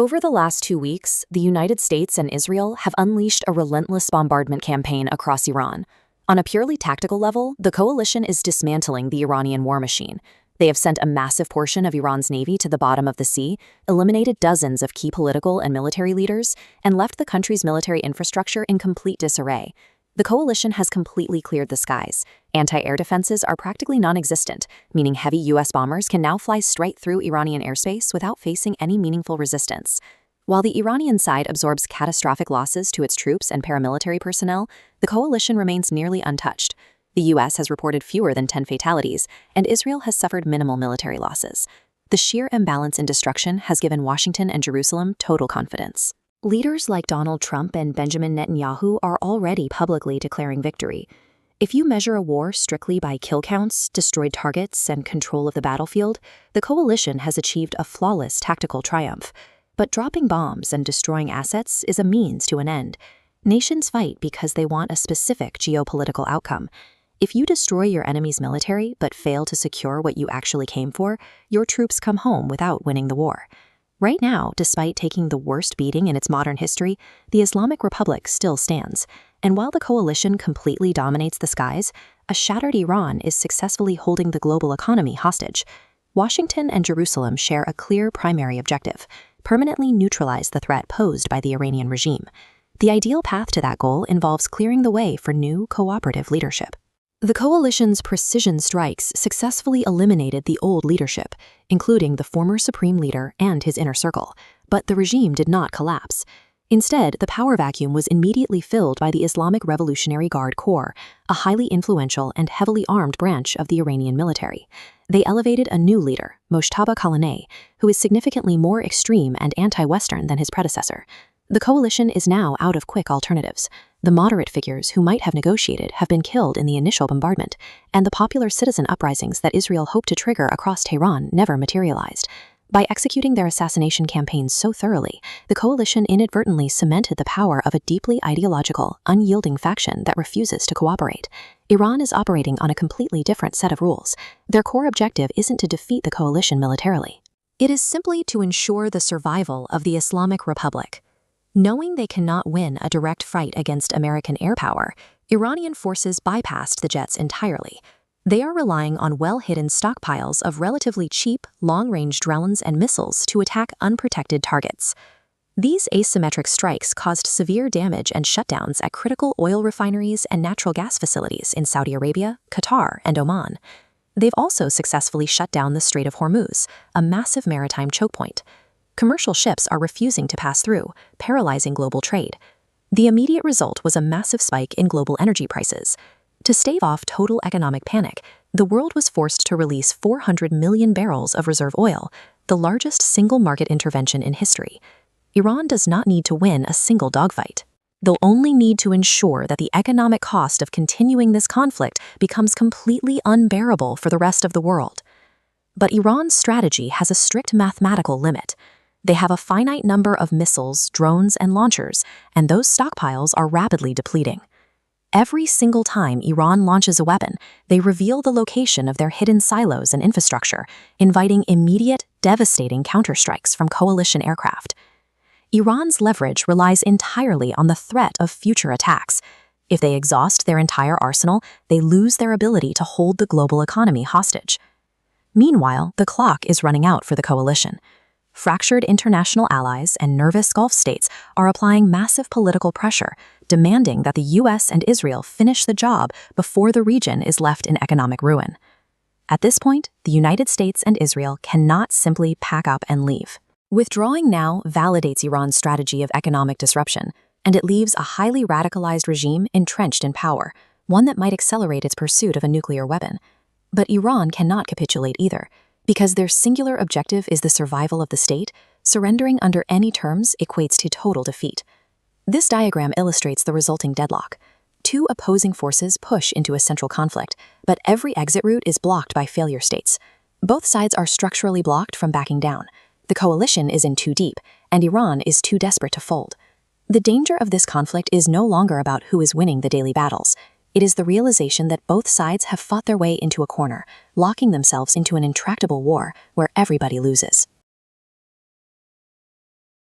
Over the last 2 weeks, the United States and Israel have unleashed a relentless bombardment campaign across Iran. On a purely tactical level, the coalition is dismantling the Iranian war machine. They have sent a massive portion of Iran's navy to the bottom of the sea, eliminated dozens of key political and military leaders, and left the country's military infrastructure in complete disarray. The coalition has completely cleared the skies. Anti-air defenses are practically non-existent, meaning heavy U.S. bombers can now fly straight through Iranian airspace without facing any meaningful resistance. While the Iranian side absorbs catastrophic losses to its troops and paramilitary personnel, the coalition remains nearly untouched. The U.S. has reported fewer than 10 fatalities, and Israel has suffered minimal military losses. The sheer imbalance in destruction has given Washington and Jerusalem total confidence. Leaders like Donald Trump and Benjamin Netanyahu are already publicly declaring victory. If you measure a war strictly by kill counts, destroyed targets, and control of the battlefield, the coalition has achieved a flawless tactical triumph. But dropping bombs and destroying assets is a means to an end. Nations fight because they want a specific geopolitical outcome. If you destroy your enemy's military but fail to secure what you actually came for, your troops come home without winning the war. Right now, despite taking the worst beating in its modern history, the Islamic Republic still stands. And while the coalition completely dominates the skies, a shattered Iran is successfully holding the global economy hostage. Washington and Jerusalem share a clear primary objective: permanently neutralize the threat posed by the Iranian regime. The ideal path to that goal involves clearing the way for new, cooperative leadership. The coalition's precision strikes successfully eliminated the old leadership, including the former supreme leader and his inner circle, but the regime did not collapse. Instead, the power vacuum was immediately filled by the Islamic Revolutionary Guard Corps, a highly influential and heavily armed branch of the Iranian military. They elevated a new leader, Mojtaba Khamenei, who is significantly more extreme and anti-Western than his predecessor. The coalition is now out of quick alternatives. The moderate figures who might have negotiated have been killed in the initial bombardment, and the popular citizen uprisings that Israel hoped to trigger across Tehran never materialized. By executing their assassination campaigns so thoroughly, the coalition inadvertently cemented the power of a deeply ideological, unyielding faction that refuses to cooperate. Iran is operating on a completely different set of rules. Their core objective isn't to defeat the coalition militarily. It is simply to ensure the survival of the Islamic Republic. Knowing they cannot win a direct fight against American air power, Iranian forces bypassed the jets entirely. They are relying on well-hidden stockpiles of relatively cheap, long-range drones and missiles to attack unprotected targets. These asymmetric strikes caused severe damage and shutdowns at critical oil refineries and natural gas facilities in Saudi Arabia, Qatar, and Oman. They've also successfully shut down the Strait of Hormuz, a massive maritime chokepoint. Commercial ships are refusing to pass through, paralyzing global trade. The immediate result was a massive spike in global energy prices. To stave off total economic panic, the world was forced to release 400 million barrels of reserve oil, the largest single market intervention in history. Iran does not need to win a single dogfight. They'll only need to ensure that the economic cost of continuing this conflict becomes completely unbearable for the rest of the world. But Iran's strategy has a strict mathematical limit. They have a finite number of missiles, drones, and launchers, and those stockpiles are rapidly depleting. Every single time Iran launches a weapon, they reveal the location of their hidden silos and infrastructure, inviting immediate, devastating counterstrikes from coalition aircraft. Iran's leverage relies entirely on the threat of future attacks. If they exhaust their entire arsenal, they lose their ability to hold the global economy hostage. Meanwhile, the clock is running out for the coalition. Fractured international allies and nervous Gulf states are applying massive political pressure, demanding that the U.S. and Israel finish the job before the region is left in economic ruin. At this point, the United States and Israel cannot simply pack up and leave. Withdrawing now validates Iran's strategy of economic disruption, and it leaves a highly radicalized regime entrenched in power, one that might accelerate its pursuit of a nuclear weapon. But Iran cannot capitulate either. Because their singular objective is the survival of the state, surrendering under any terms equates to total defeat. This diagram illustrates the resulting deadlock. Two opposing forces push into a central conflict, but every exit route is blocked by failure states. Both sides are structurally blocked from backing down. The coalition is in too deep, and Iran is too desperate to fold. The danger of this conflict is no longer about who is winning the daily battles. It is the realization that both sides have fought their way into a corner, locking themselves into an intractable war where everybody loses.